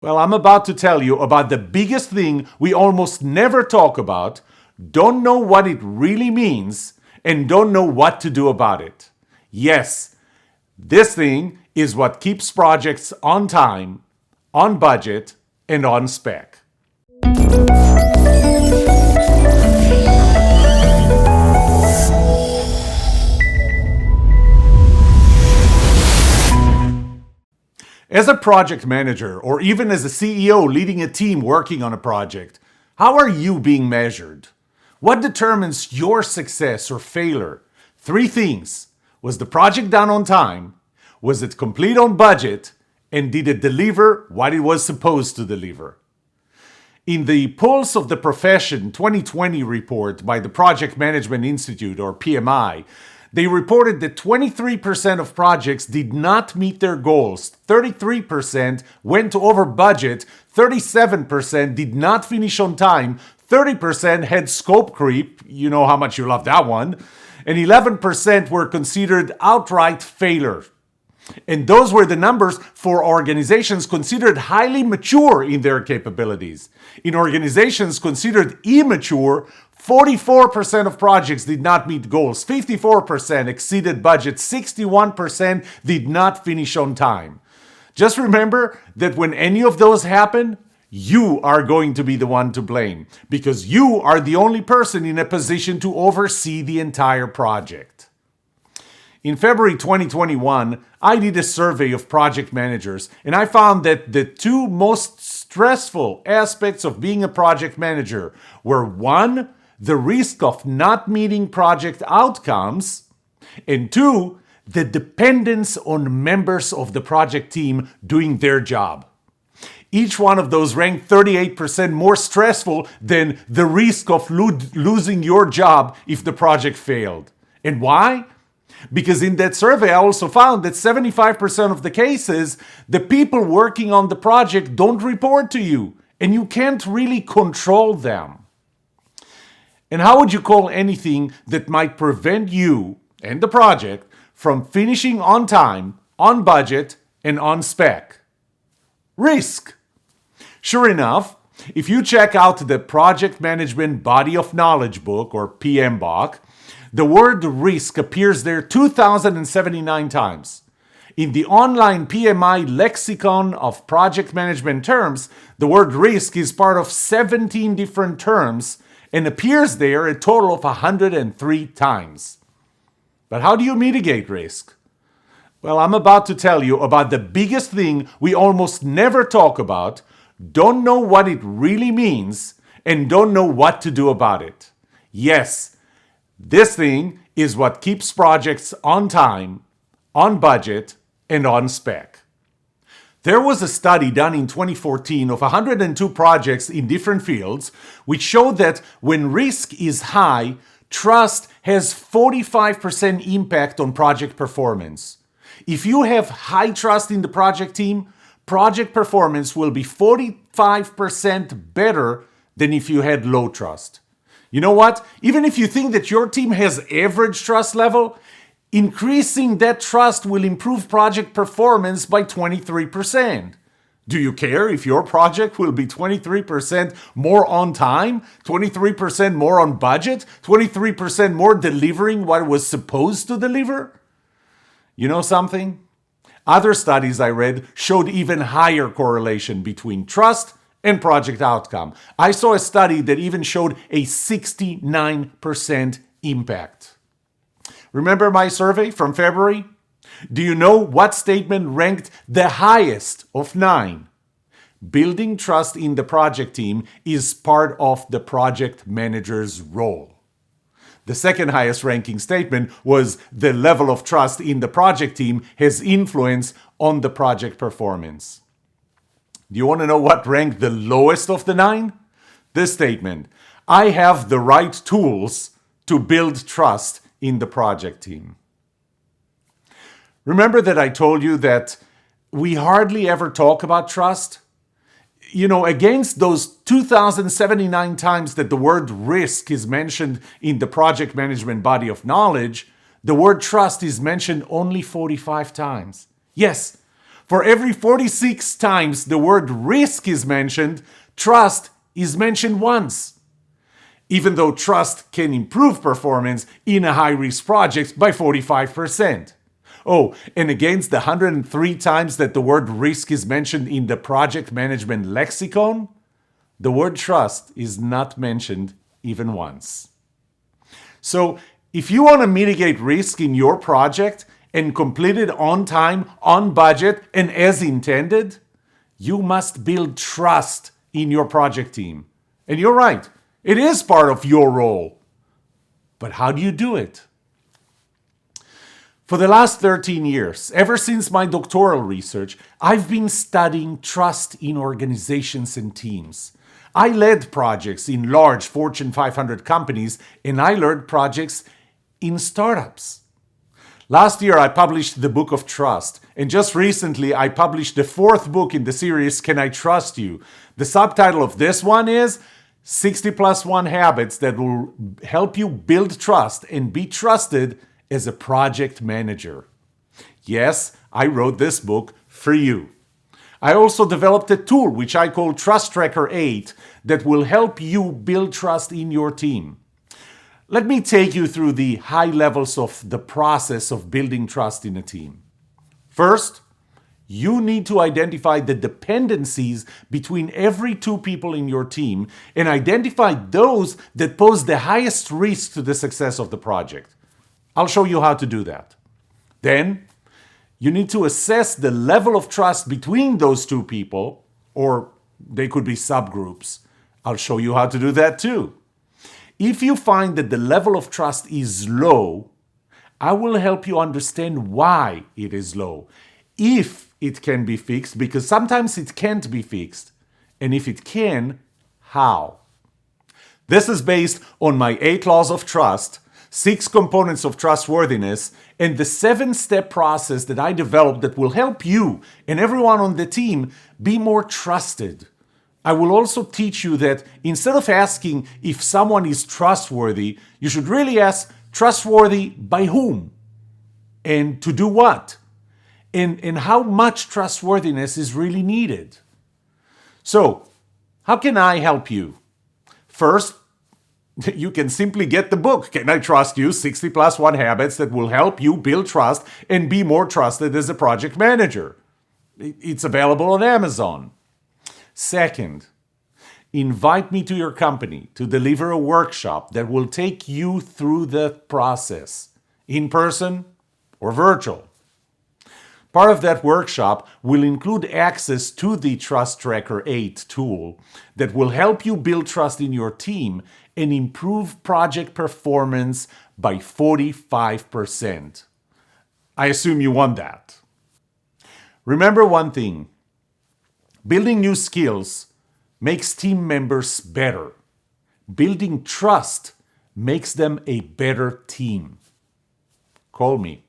Well, I'm about to tell you about the biggest thing we almost never talk about, don't know what it really means, and don't know what to do about it. Yes, this thing is what keeps projects on time, on budget, and on spec. As a project manager, or even as a CEO leading a team working on a project, how are you being measured? What determines your success or failure? Three things. Was the project done on time? Was it complete on budget? And did it deliver what it was supposed to deliver? In the Pulse of the Profession 2020 report by the Project Management Institute, or PMI, they reported that 23% of projects did not meet their goals, 33% went over budget, 37% did not finish on time, 30% had scope creep, you know how much you love that one, and 11% were considered outright failure. And those were the numbers for organizations considered highly mature in their capabilities. In organizations considered immature, 44% of projects did not meet goals, 54% exceeded budget, 61% did not finish on time. Just remember that when any of those happen, you are going to be the one to blame because you are the only person in a position to oversee the entire project. In February 2021, I did a survey of project managers, and I found that the two most stressful aspects of being a project manager were one, the risk of not meeting project outcomes, and two, the dependence on members of the project team doing their job. Each one of those ranked 38% more stressful than the risk of losing your job if the project failed. And why? Because in that survey, I also found that 75% of the cases, the people working on the project don't report to you, and you can't really control them. And how would you call anything that might prevent you and the project from finishing on time, on budget, and on spec? Risk. Sure enough, if you check out the Project Management Body of Knowledge book, or PMBOK, the word risk appears there 2,079 times. In the online PMI lexicon of project management terms, the word risk is part of 17 different terms and appears there a total of 103 times. But how do you mitigate risk? Well, I'm about to tell you about the biggest thing we almost never talk about, don't know what it really means, and don't know what to do about it. Yes, this thing is what keeps projects on time, on budget, and on spec. There was a study done in 2014 of 102 projects in different fields, which showed that when risk is high, trust has 45% impact on project performance. If you have high trust in the project team, project performance will be 45% better than if you had low trust. You know what? Even if you think that your team has average trust level, increasing that trust will improve project performance by 23%. Do you care if your project will be 23% more on time, 23% more on budget, 23% more delivering what it was supposed to deliver? You know something? Other studies I read showed even higher correlation between trust and project outcome. I saw a study that even showed a 69% impact. Remember my survey from February? Do you know what statement ranked the highest of 9? Building trust in the project team is part of the project manager's role. The second highest ranking statement was the level of trust in the project team has influence on the project performance. Do you want to know what ranked the lowest of the 9? This statement: I have the right tools to build trust in the project team. Remember that I told you that we hardly ever talk about trust? You know, against those 2,079 times that the word risk is mentioned in the project management body of knowledge, the word trust is mentioned only 45 times. Yes, For every 46 times the word risk is mentioned, trust is mentioned once. Even though trust can improve performance in a high-risk project by 45%. Oh, and against the 103 times that the word risk is mentioned in the project management lexicon, the word trust is not mentioned even once. So, if you want to mitigate risk in your project and complete it on time, on budget, and as intended, you must build trust in your project team. And you're right, it is part of your role. But how do you do it? For the last 13 years, ever since my doctoral research, I've been studying trust in organizations and teams. I led projects in large Fortune 500 companies, and I led projects in startups. Last year, I published the Book of Trust, and just recently, I published the 4th book in the series, Can I Trust You? The subtitle of this one is 60 plus 1 habits that will help you build trust and be trusted as a project manager. Yes, I wrote this book for you. I also developed a tool which I call Trust Tracker 8 that will help you build trust in your team. Let me take you through the high levels of the process of building trust in a team. First, you need to identify the dependencies between every 2 people in your team and identify those that pose the highest risk to the success of the project. I'll show you how to do that. Then, you need to assess the level of trust between those 2 people, or they could be subgroups. I'll show you how to do that too. If you find that the level of trust is low, I will help you understand why it is low, if it can be fixed, because sometimes it can't be fixed, and if it can, how. This is based on my 8 laws of trust, 6 components of trustworthiness, and the 7-step process that I developed that will help you and everyone on the team be more trusted. I will also teach you that instead of asking if someone is trustworthy, you should really ask trustworthy by whom and to do what and how much trustworthiness is really needed. So, how can I help you? First, you can simply get the book, Can I Trust You? 60 plus 1 habits that will help you build trust and be more trusted as a project manager. It's available on Amazon. Second, invite me to your company to deliver a workshop that will take you through the process, in person or virtual. Part of that workshop will include access to the Trust Tracker 8 tool that will help you build trust in your team and improve project performance by 45%. I assume you want that. Remember one thing, building new skills makes team members better. Building trust makes them a better team. Call me.